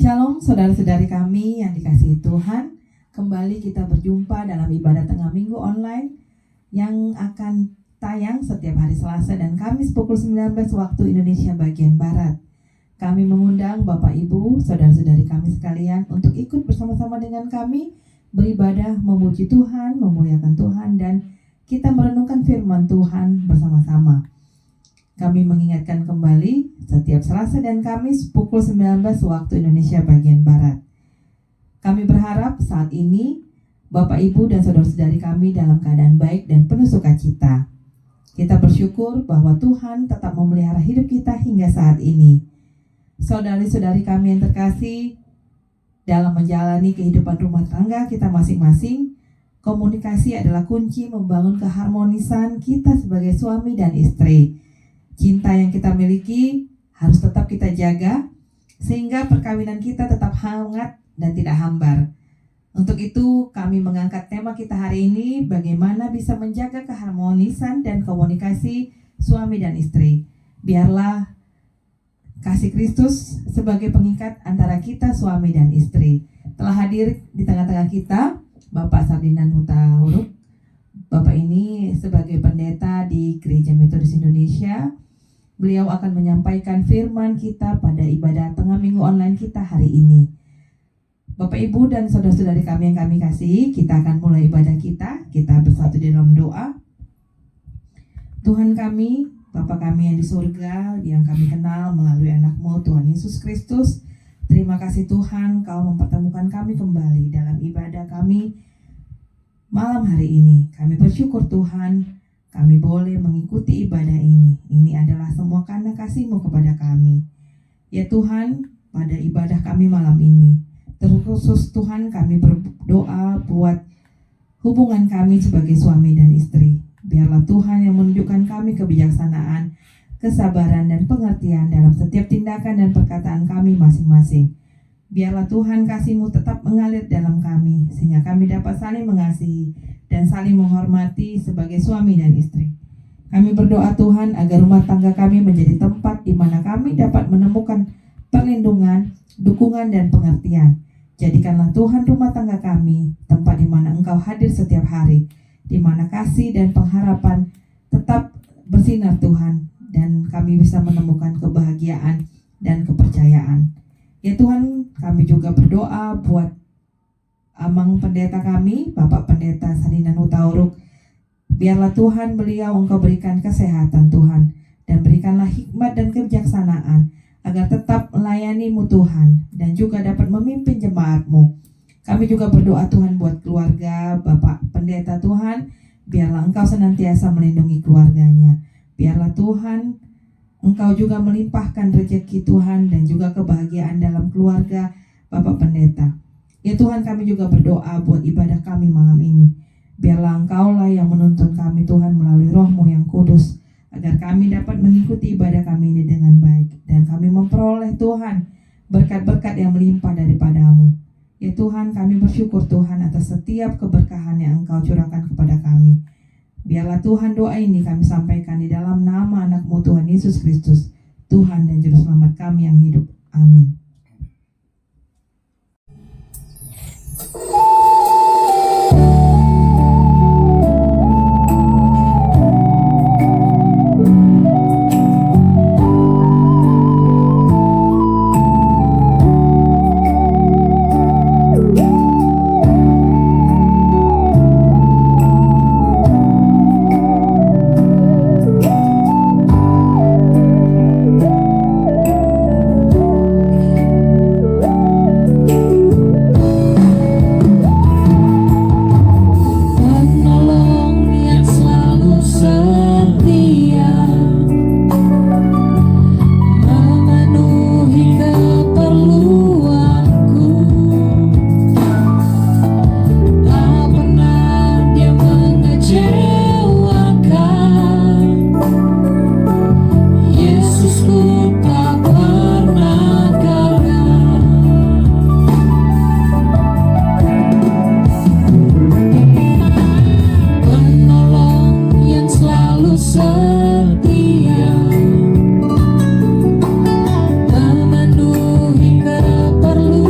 Shalom saudara-saudari kami yang dikasihi Tuhan. Kembali kita berjumpa dalam ibadah tengah minggu online yang akan tayang setiap hari Selasa dan Kamis pukul 19 waktu Indonesia bagian Barat. Kami mengundang Bapak Ibu, saudara-saudari kami sekalian untuk ikut bersama-sama dengan kami beribadah, memuji Tuhan, memuliakan Tuhan, dan kita merenungkan firman Tuhan bersama-sama. Kami mengingatkan kembali setiap Selasa dan Kamis pukul 19 waktu Indonesia bagian Barat. Kami berharap saat ini Bapak Ibu dan saudara-saudari kami dalam keadaan baik dan penuh sukacita. Kita bersyukur bahwa Tuhan tetap memelihara hidup kita hingga saat ini. Saudari-saudari kami yang terkasih, dalam menjalani kehidupan rumah tangga kita masing-masing, komunikasi adalah kunci membangun keharmonisan kita sebagai suami dan istri. Cinta yang kita miliki harus tetap kita jaga sehingga perkawinan kita tetap hangat dan tidak hambar. Untuk itu kami mengangkat tema kita hari ini, bagaimana bisa menjaga keharmonisan dan komunikasi suami dan istri. Biarlah kasih Kristus sebagai pengikat antara kita suami dan istri. Telah hadir di tengah-tengah kita Bapak Sardinan Hutauruk. Bapak ini sebagai pendeta di Gereja Metodis Indonesia. Beliau akan menyampaikan firman kita pada ibadah tengah minggu online kita hari ini. Bapak Ibu dan saudara-saudari kami yang kami kasihi, kita akan mulai ibadah kita. Kita bersatu di dalam doa. Tuhan kami, Bapa kami yang di surga, yang kami kenal melalui anak-Mu Tuhan Yesus Kristus. Terima kasih Tuhan, Kau mempertemukan kami kembali dalam ibadah kami malam hari ini. Kami bersyukur Tuhan, kami boleh mengikuti ibadah ini. Ini adalah semua karena kasih-Mu kepada kami. Ya Tuhan, pada ibadah kami malam ini, terkhusus Tuhan kami berdoa buat hubungan kami sebagai suami dan istri. Biarlah Tuhan yang menunjukkan kami kebijaksanaan, kesabaran dan pengertian dalam setiap tindakan dan perkataan kami masing-masing. Biarlah Tuhan kasih-Mu tetap mengalir dalam kami, sehingga kami dapat saling mengasihi dan saling menghormati sebagai suami dan istri. Kami berdoa Tuhan agar rumah tangga kami menjadi tempat di mana kami dapat menemukan perlindungan, dukungan dan pengertian. Jadikanlah Tuhan rumah tangga kami tempat di mana Engkau hadir setiap hari, di mana kasih dan pengharapan tetap bersinar Tuhan, dan kami bisa menemukan kebahagiaan dan kepercayaan. Ya Tuhan, kami juga berdoa buat Amang pendeta kami, Bapak Pendeta Sardinan Hutauruk. Biarlah Tuhan beliau Engkau berikan kesehatan Tuhan, dan berikanlah hikmat dan kebijaksanaan agar tetap melayani-Mu Tuhan, dan juga dapat memimpin jemaat-Mu. Kami juga berdoa Tuhan buat keluarga Bapak Pendeta Tuhan, biarlah Engkau senantiasa melindungi keluarganya. Biarlah Tuhan Engkau juga melimpahkan rezeki Tuhan dan juga kebahagiaan dalam keluarga Bapak Pendeta. Ya Tuhan, kami juga berdoa buat ibadah kami malam ini. Biarlah Engkaulah yang menuntun kami Tuhan melalui Roh-Mu yang kudus, agar kami dapat mengikuti ibadah kami ini dengan baik, dan kami memperoleh Tuhan berkat-berkat yang melimpah daripada-Mu. Ya Tuhan, kami bersyukur Tuhan atas setiap keberkahan yang Engkau curahkan kepada kami. Biarlah Tuhan doa ini kami sampaikan di dalam nama anak-Mu Tuhan Yesus Kristus, Tuhan dan Juru Selamat kami yang hidup. Amin. setia, memenuhi keperluan.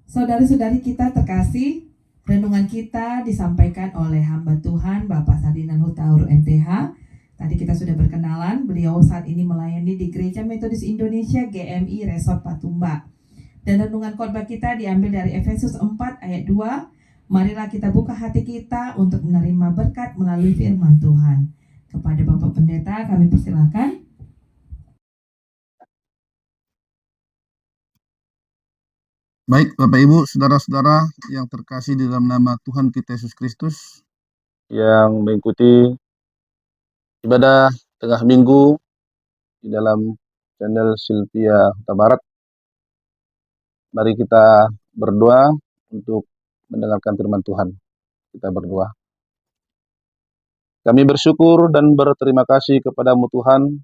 Saudari-saudari kita terkasih, renungan kita disampaikan oleh hamba Tuhan Bapak Sardinan Hutauru MTH. Tadi kita sudah berkenalan, beliau saat ini melayani di Gereja Metodis Indonesia GMI Resort Patumba. Dan renungan khotbah kita diambil dari Efesus 4 ayat 2. Marilah kita buka hati kita untuk menerima berkat melalui firman Tuhan. Kepada Bapak Pendeta kami persilakan. Baik, Bapak Ibu, saudara-saudara yang terkasih di dalam nama Tuhan kita Yesus Kristus, yang mengikuti ibadah tengah minggu di dalam channel Sylvia Huta Barat. Mari kita berdoa untuk mendengarkan firman Tuhan. Kita berdoa. Kami bersyukur dan berterima kasih kepadamu Tuhan,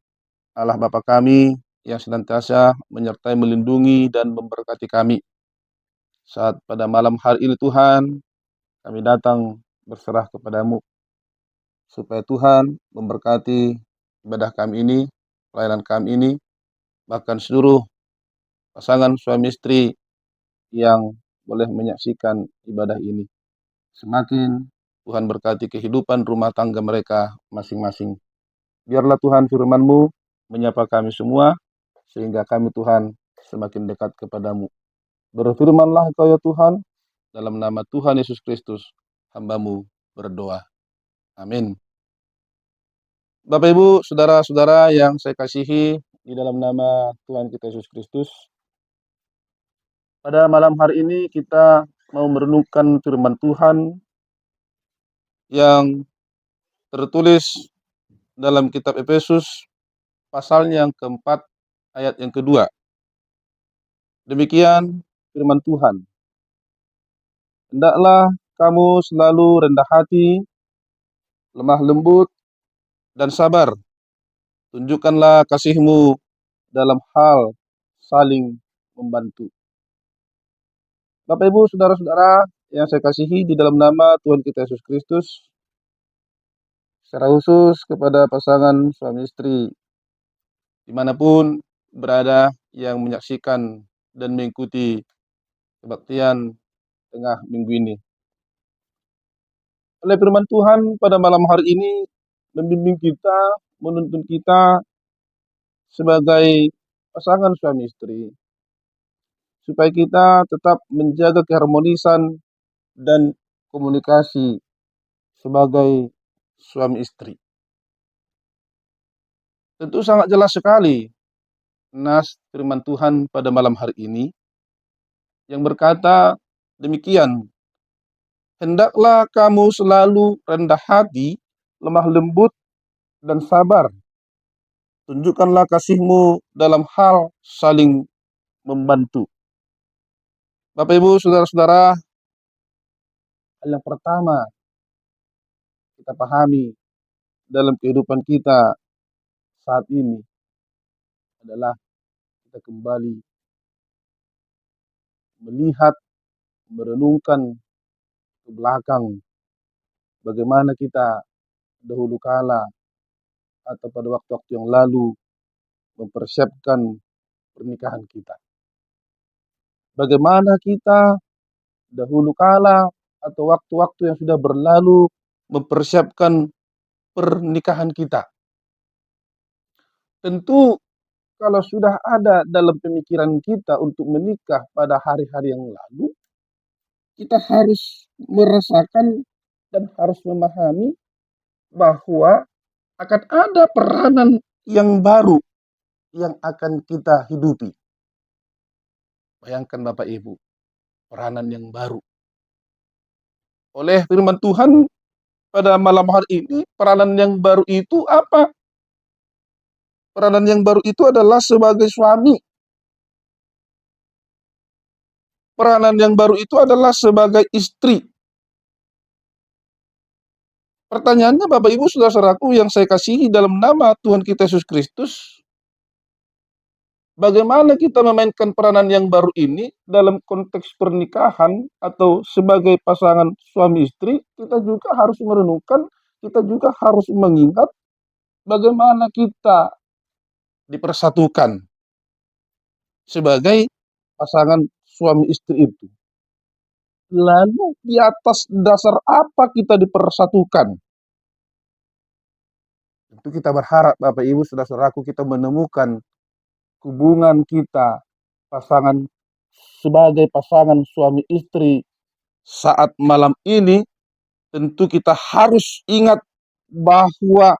Allah Bapa kami yang senantiasa menyertai, melindungi, dan memberkati kami. Saat pada malam hari ini Tuhan, kami datang berserah kepadamu, supaya Tuhan memberkati ibadah kami ini, pelayanan kami ini, bahkan seluruh pasangan suami istri yang boleh menyaksikan ibadah ini. Semakin Tuhan berkati kehidupan rumah tangga mereka masing-masing. Biarlah Tuhan firman-Mu menyapa kami semua, sehingga kami Tuhan semakin dekat kepadamu. Berfirmanlah Engkau ya Tuhan, dalam nama Tuhan Yesus Kristus, hamba-Mu berdoa. Amin. Bapak Ibu, saudara-saudara yang saya kasihi di dalam nama Tuhan kita Yesus Kristus, pada malam hari ini kita mau merenungkan firman Tuhan yang tertulis dalam kitab Efesus pasalnya yang keempat ayat yang kedua. Demikian firman Tuhan. Hendaklah kamu selalu rendah hati, lemah lembut, dan sabar. Tunjukkanlah kasih-Mu dalam hal saling membantu. Bapak Ibu, saudara-saudara yang saya kasihi di dalam nama Tuhan kita Yesus Kristus, secara khusus kepada pasangan suami istri dimanapun berada yang menyaksikan dan mengikuti kebaktian tengah minggu ini. Oleh firman Tuhan pada malam hari ini membimbing kita, menuntun kita sebagai pasangan suami istri, supaya kita tetap menjaga keharmonisan dan komunikasi sebagai suami istri. Tentu sangat jelas sekali nas firman Tuhan pada malam hari ini yang berkata demikian. hendaklah kamu selalu rendah hati, lemah lembut, dan sabar. Tunjukkanlah kasihmu dalam hal saling membantu. Bapak Ibu, saudara-saudara, hal yang pertama kita pahami dalam kehidupan kita saat ini adalah kita kembali melihat, merenungkan ke belakang bagaimana kita dahulu kala atau pada waktu-waktu yang lalu mempersiapkan pernikahan kita. Bagaimana kita dahulu kala atau waktu-waktu yang sudah berlalu mempersiapkan pernikahan kita. Tentu kalau sudah ada dalam pemikiran kita untuk menikah pada hari-hari yang lalu, kita harus merasakan dan harus memahami bahwa akan ada peranan yang baru yang akan kita hidupi. Bayangkan Bapak Ibu, peranan yang baru. Oleh firman Tuhan pada malam hari ini, peranan yang baru itu apa? Peranan yang baru itu adalah sebagai suami. Peranan yang baru itu adalah sebagai istri. Pertanyaannya Bapak Ibu saudara-saudaraku yang saya kasihi dalam nama Tuhan kita Yesus Kristus, bagaimana kita memainkan peranan yang baru ini dalam konteks pernikahan atau sebagai pasangan suami istri, kita juga harus merenungkan, kita juga harus mengingat bagaimana kita dipersatukan sebagai pasangan suami istri itu. Lalu di atas dasar apa kita dipersatukan? Tentu kita berharap Bapak Ibu saudara-saudaraku kita menemukan hubungan kita pasangan sebagai pasangan suami istri saat malam ini. Tentu kita harus ingat bahwa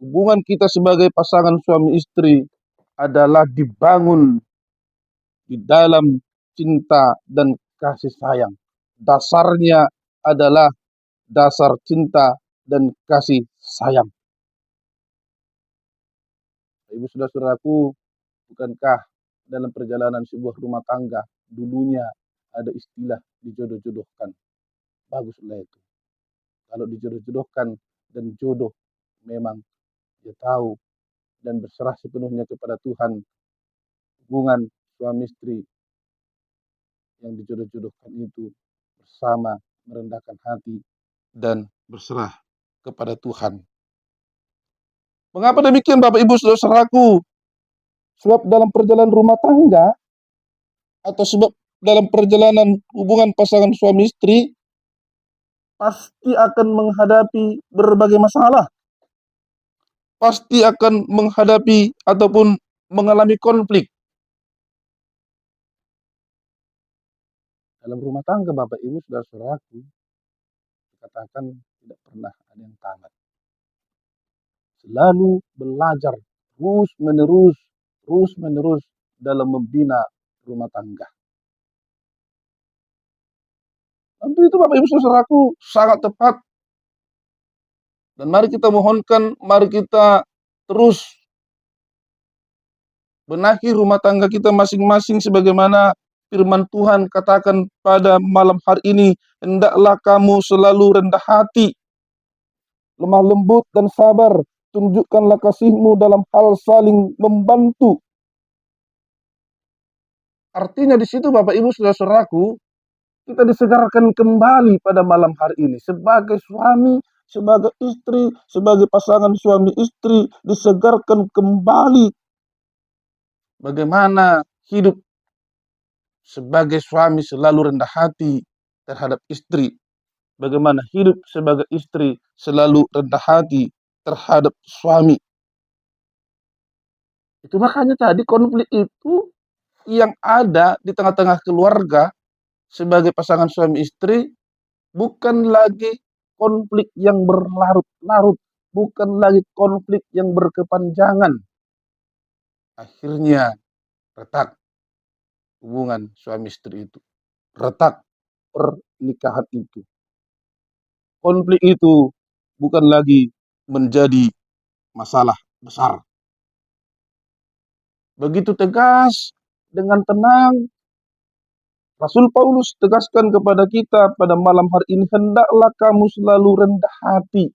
hubungan kita sebagai pasangan suami istri adalah dibangun di dalam cinta dan kasih sayang. Dasarnya adalah dasar cinta dan kasih sayang. Ibu saudara-saudaraku, bukankah dalam perjalanan sebuah rumah tangga dulunya ada istilah dijodoh-jodohkan? Baguslah itu. Kalau dijodoh-jodohkan dan jodoh memang dia tahu dan berserah sepenuhnya kepada Tuhan, hubungan suami istri yang dijodoh-jodohkan itu bersama merendahkan hati dan berserah kepada Tuhan. Mengapa demikian Bapak Ibu saudara-saudaraku? Sebab dalam perjalanan rumah tangga atau sebab dalam perjalanan hubungan pasangan suami istri pasti akan menghadapi berbagai masalah. Pasti akan menghadapi ataupun mengalami konflik. Dalam rumah tangga Bapak Ibu saudara-saudaraku, dikatakan tidak pernah ada yang tamat. Selalu belajar terus menerus dalam membina rumah tangga. Tentu itu Bapak Ibu saudaraku sangat tepat. Dan mari kita mohonkan, mari kita terus benahi rumah tangga kita masing-masing sebagaimana firman Tuhan katakan pada malam hari ini, hendaklah kamu selalu rendah hati, lemah lembut dan sabar, tunjukkanlah kasihmu dalam hal saling membantu. Artinya di situ Bapak Ibu saudara-saudaraku, kita disegarkan kembali pada malam hari ini sebagai suami, sebagai istri, sebagai pasangan suami istri, disegarkan kembali bagaimana hidup sebagai suami selalu rendah hati terhadap istri, bagaimana hidup sebagai istri selalu rendah hati terhadap suami. Itu makanya tadi konflik itu yang ada di tengah-tengah keluarga sebagai pasangan suami istri bukan lagi konflik yang berlarut-larut, bukan lagi konflik yang berkepanjangan. Akhirnya retak hubungan suami istri itu, retak pernikahan itu. konflik itu bukan lagi menjadi masalah besar. Begitu tegas, dengan tenang, Rasul Paulus tegaskan kepada kita pada malam hari ini, hendaklah kamu selalu rendah hati.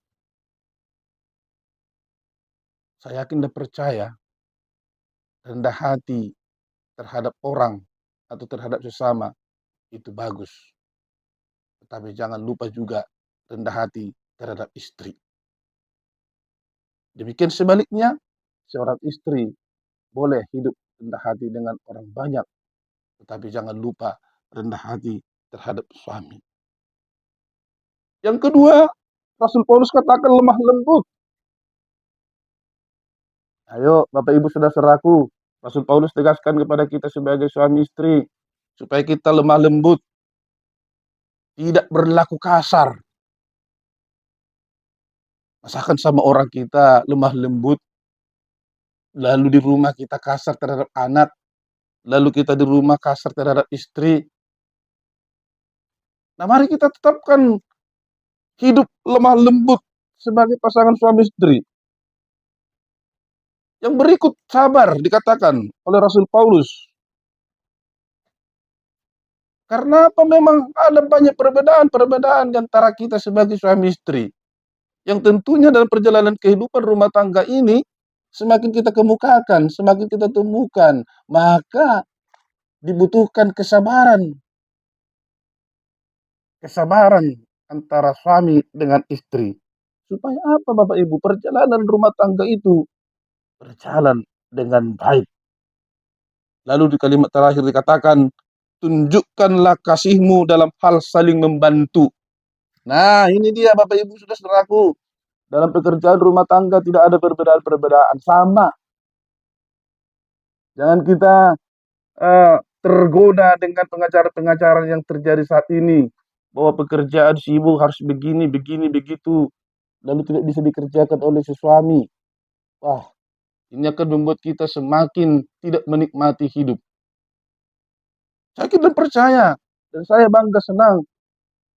Saya yakin dan percaya, rendah hati terhadap orang atau terhadap sesama itu bagus. Tetapi jangan lupa juga rendah hati terhadap istri. Demikian sebaliknya, seorang istri boleh hidup rendah hati dengan orang banyak, tetapi jangan lupa rendah hati terhadap suami. Yang kedua, Rasul Paulus katakan lemah lembut. Ayo Bapak Ibu saudara-saudaraku, Rasul Paulus tegaskan kepada kita sebagai suami istri, supaya kita lemah lembut, tidak berlaku kasar. Masakan sama orang kita lemah lembut, lalu di rumah kita kasar terhadap anak, lalu kita di rumah kasar terhadap istri. Nah, mari kita tetapkan hidup lemah lembut sebagai pasangan suami istri. Yang berikut sabar dikatakan oleh Rasul Paulus. Karena apa? Memang ada banyak perbedaan di antara kita sebagai suami istri. Yang tentunya dalam perjalanan kehidupan rumah tangga ini, semakin kita kemukakan, semakin kita temukan, maka dibutuhkan kesabaran. Kesabaran antara suami dengan istri. Supaya apa Bapak Ibu? Perjalanan rumah tangga itu berjalan dengan baik. Lalu di kalimat terakhir dikatakan, tunjukkanlah kasihmu dalam hal saling membantu. Nah, ini dia Bapak Ibu saudara-saudaraku. Dalam pekerjaan rumah tangga tidak ada perbedaan-perbedaan, sama. Jangan kita tergoda dengan pengacara-pengacara yang terjadi saat ini, bahwa pekerjaan si ibu harus begini, begitu, lalu tidak bisa dikerjakan oleh si suami. Wah, ini akan membuat kita semakin tidak menikmati hidup. Saya dan percaya, dan saya bangga senang,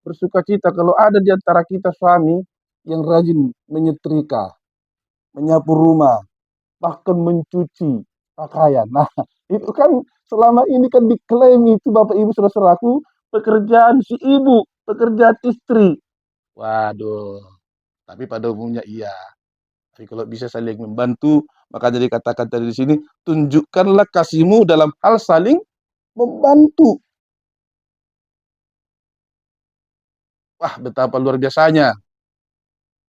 bersuka cita kalau ada di antara kita suami yang rajin menyetrika, menyapu rumah, bahkan mencuci pakaian. Nah, itu kan selama ini kan diklaim itu Bapak Ibu saudara-saudaraku, pekerjaan si ibu, pekerjaan istri. Waduh, tapi pada umumnya iya. Tapi kalau bisa saling membantu, maka jadi katakan tadi di sini, tunjukkanlah kasihmu dalam hal saling membantu. Wah, betapa luar biasanya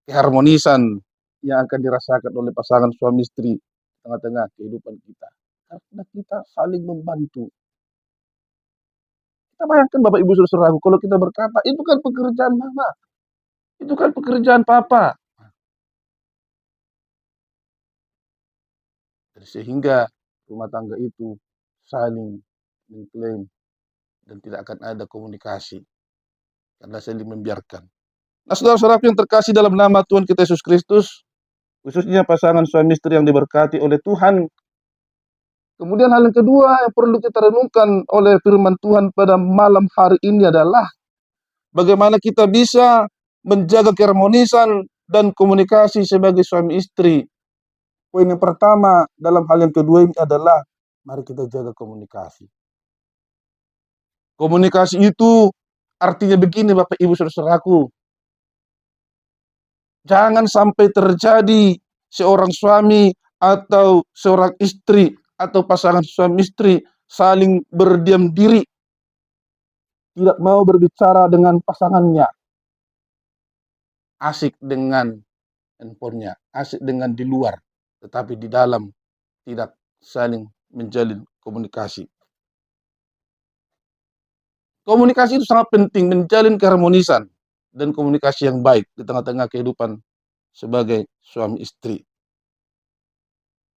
keharmonisan yang akan dirasakan oleh pasangan suami istri di tengah-tengah kehidupan kita. Karena kita saling membantu. Kita bayangkan Bapak Ibu saudara-saudaraku, kalau kita berkata, itu kan pekerjaan mama, itu kan pekerjaan papa. Sehingga rumah tangga itu saling mengklaim dan tidak akan ada komunikasi karena saling membiarkan. Nah, saudara-saudaraku yang terkasih dalam nama Tuhan kita Yesus Kristus, khususnya pasangan suami istri yang diberkati oleh Tuhan. Kemudian hal yang kedua yang perlu kita renungkan oleh firman Tuhan pada malam hari ini adalah bagaimana kita bisa menjaga keharmonisan dan komunikasi sebagai suami istri. Poin yang pertama dalam hal yang kedua ini adalah mari kita jaga komunikasi. Komunikasi itu artinya begini Bapak Ibu saudara-saudaraku. Jangan sampai terjadi seorang suami atau seorang istri atau pasangan suami istri saling berdiam diri, tidak mau berbicara dengan pasangannya, asik dengan handphonenya, asik dengan di luar, tetapi di dalam tidak saling menjalin komunikasi. Komunikasi itu sangat penting, menjalin keharmonisan dan komunikasi yang baik di tengah-tengah kehidupan sebagai suami istri.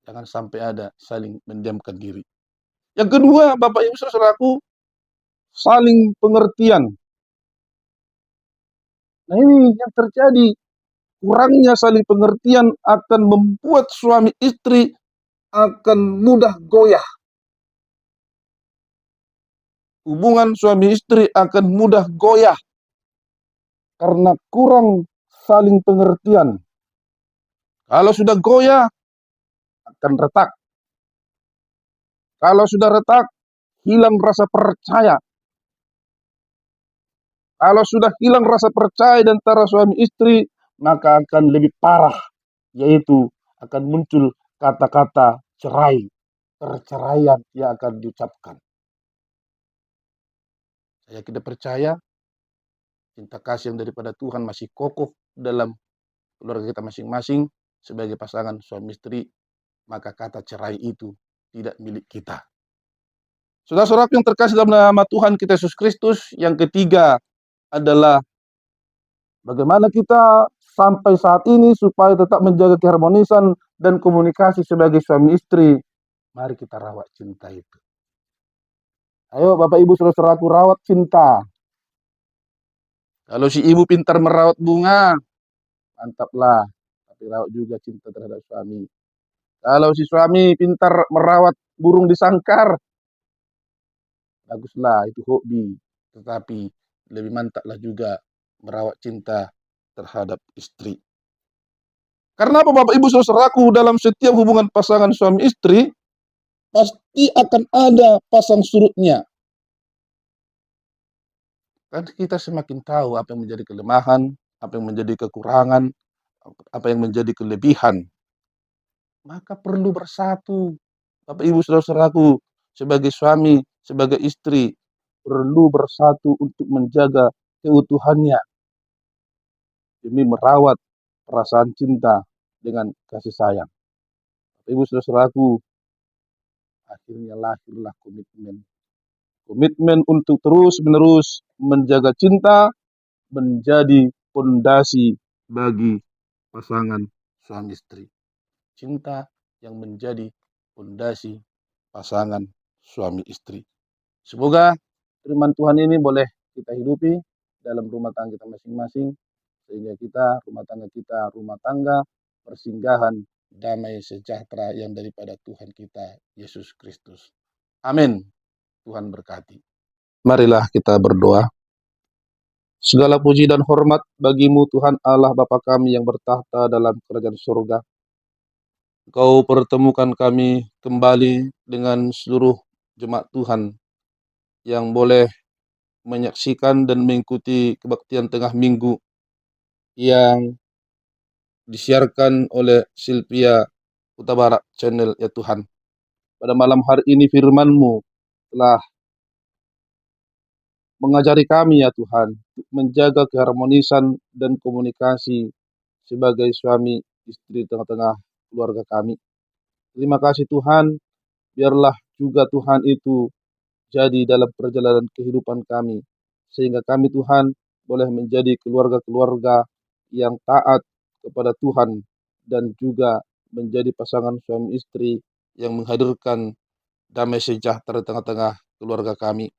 Jangan sampai ada saling mendiamkan diri. Yang kedua, Bapak Ibu saudaraku, saling pengertian. Nah, ini yang terjadi. Kurangnya saling pengertian akan membuat suami istri akan mudah goyah. Hubungan suami istri akan mudah goyah. karena kurang saling pengertian. Kalau sudah goyah, akan retak. Kalau sudah retak, hilang rasa percaya. Kalau sudah hilang rasa percaya di antara suami istri, maka akan lebih parah, yaitu akan muncul kata-kata cerai, perceraian yang akan diucapkan. Saya tidak percaya cinta kasih yang daripada Tuhan masih kokoh dalam keluarga kita masing-masing sebagai pasangan suami istri, maka kata cerai itu tidak milik kita. Saudara-saudara yang terkasih dalam nama Tuhan kita Yesus Kristus, yang ketiga adalah bagaimana kita sampai saat ini supaya tetap menjaga keharmonisan dan komunikasi sebagai suami istri. Mari kita rawat cinta itu. Ayo Bapak Ibu saudara-saudaraku, rawat cinta. Kalau si ibu pintar merawat bunga, mantaplah. Tapi rawat juga cinta terhadap suami. Kalau si suami pintar merawat burung di sangkar, baguslah, itu hobi. Tetapi lebih mantaplah juga merawat cinta terhadap istri. Karena apa Bapak Ibu saudaraku, dalam setiap hubungan pasangan suami istri, pasti akan ada pasang surutnya. Kan kita semakin tahu apa yang menjadi kelemahan, apa yang menjadi kekurangan, apa yang menjadi kelebihan. Maka perlu bersatu. Bapak Ibu saudara-saudaraku, sebagai suami, sebagai istri, perlu bersatu untuk menjaga keutuhannya demi merawat perasaan cinta dengan kasih sayang. Bapak Ibu saudara-saudaraku, akhirnya lahirlah komitmen. Komitmen untuk terus-menerus menjaga cinta menjadi fondasi bagi pasangan suami istri. Cinta yang menjadi fondasi pasangan suami istri. Semoga firman Tuhan ini boleh kita hidupi dalam rumah tangga kita masing-masing, sehingga kita, rumah tangga persinggahan damai sejahtera yang daripada Tuhan kita Yesus Kristus. Amin. Tuhan berkati. Marilah kita berdoa. Segala puji dan hormat bagimu Tuhan Allah Bapa kami yang bertahta dalam kerajaan surga. Engkau pertemukan kami kembali dengan seluruh jemaat Tuhan yang boleh menyaksikan dan mengikuti kebaktian tengah minggu yang disiarkan oleh Silvia Huta Barat Channel ya Tuhan. Pada malam hari ini firman-Mu telah mengajari kami ya Tuhan untuk menjaga keharmonisan dan komunikasi sebagai suami istri di tengah-tengah keluarga kami. Terima kasih Tuhan, biarlah juga Tuhan itu jadi dalam perjalanan kehidupan kami, sehingga kami Tuhan boleh menjadi keluarga-keluarga yang taat kepada Tuhan dan juga menjadi pasangan suami istri yang menghadirkan damai sejahtera di tengah-tengah keluarga kami.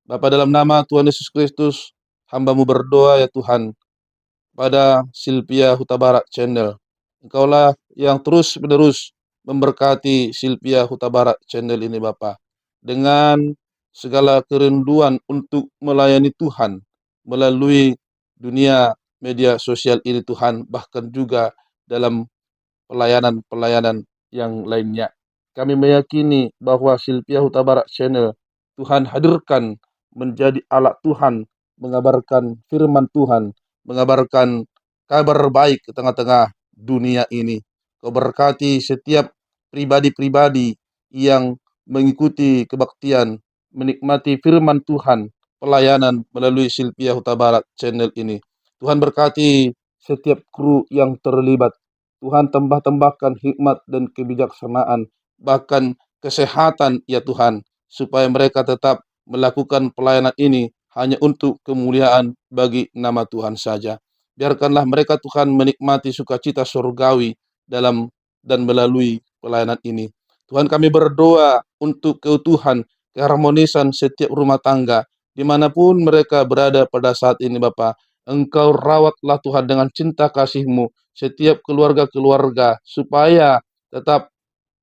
Bapa, dalam nama Tuhan Yesus Kristus, hamba-Mu berdoa ya Tuhan, pada Silvia Huta Barat Channel. Engkaulah yang terus-menerus memberkati Silvia Huta Barat Channel ini Bapa, dengan segala kerinduan untuk melayani Tuhan melalui dunia media sosial ini Tuhan, bahkan juga dalam pelayanan-pelayanan yang lainnya. Kami meyakini bahwa Silvia Huta Barat Channel Tuhan hadirkan menjadi alat Tuhan mengabarkan firman Tuhan, mengabarkan kabar baik ke tengah-tengah dunia ini. Kau berkati setiap pribadi-pribadi yang mengikuti kebaktian, menikmati firman Tuhan, pelayanan melalui Silvia Huta Barat Channel ini. Tuhan berkati setiap kru yang terlibat. Tuhan tambahkan hikmat dan kebijaksanaan, bahkan kesehatan ya Tuhan, supaya mereka tetap melakukan pelayanan ini hanya untuk kemuliaan bagi nama Tuhan saja. Biarkanlah mereka Tuhan menikmati sukacita surgawi dalam dan melalui pelayanan ini. Tuhan, kami berdoa untuk keutuhan, keharmonisan setiap rumah tangga, dimanapun mereka berada pada saat ini Bapa. Engkau rawatlah Tuhan dengan cinta kasih-Mu setiap keluarga-keluarga, supaya tetap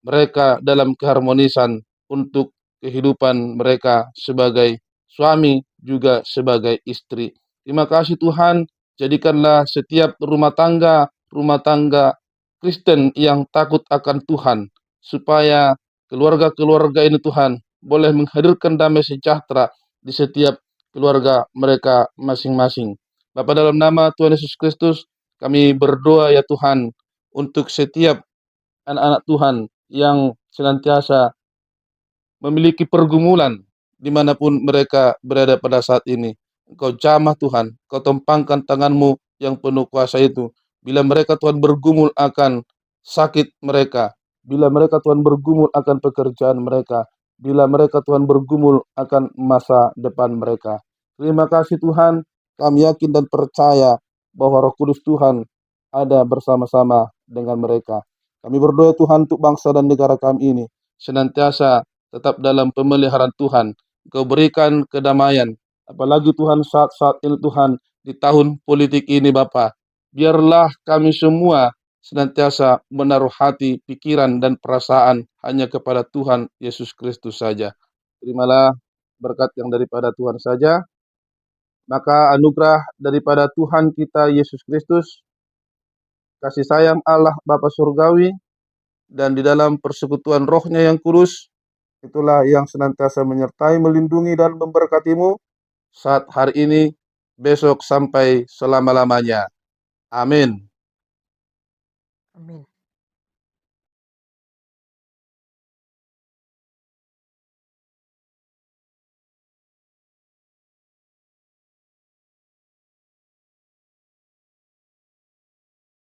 mereka dalam keharmonisan untuk kehidupan mereka sebagai suami juga sebagai istri. Terima kasih Tuhan, Jadikanlah setiap rumah tangga Kristen yang takut akan Tuhan, supaya keluarga-keluarga ini Tuhan boleh menghadirkan damai sejahtera di setiap keluarga mereka masing-masing. Bapa, dalam nama Tuhan Yesus Kristus, kami berdoa ya Tuhan, untuk setiap anak-anak Tuhan yang senantiasa memiliki pergumulan dimanapun mereka berada pada saat ini. Engkau jamah Tuhan, Kau tempangkan tangan-Mu yang penuh kuasa itu. Bila mereka Tuhan bergumul akan sakit mereka, bila mereka Tuhan bergumul akan pekerjaan mereka, bila mereka Tuhan bergumul akan masa depan mereka. Terima kasih Tuhan, kami yakin dan percaya bahwa Roh Kudus Tuhan ada bersama-sama dengan mereka. Kami berdoa Tuhan untuk bangsa dan negara kami ini senantiasa tetap dalam pemeliharaan Tuhan. Kau berikan kedamaian. Apalagi Tuhan saat-saat ini Tuhan di tahun politik ini Bapa. Biarlah kami semua senantiasa menaruh hati, pikiran, dan perasaan hanya kepada Tuhan Yesus Kristus saja. Terimalah berkat yang daripada Tuhan saja. Maka anugerah daripada Tuhan kita Yesus Kristus, kasih sayang Allah Bapa Surgawi, dan di dalam persekutuan Roh-Nya yang kudus, itulah yang senantiasa menyertai, melindungi, dan memberkatimu saat hari ini, besok, sampai selama-lamanya. Amin. Amin.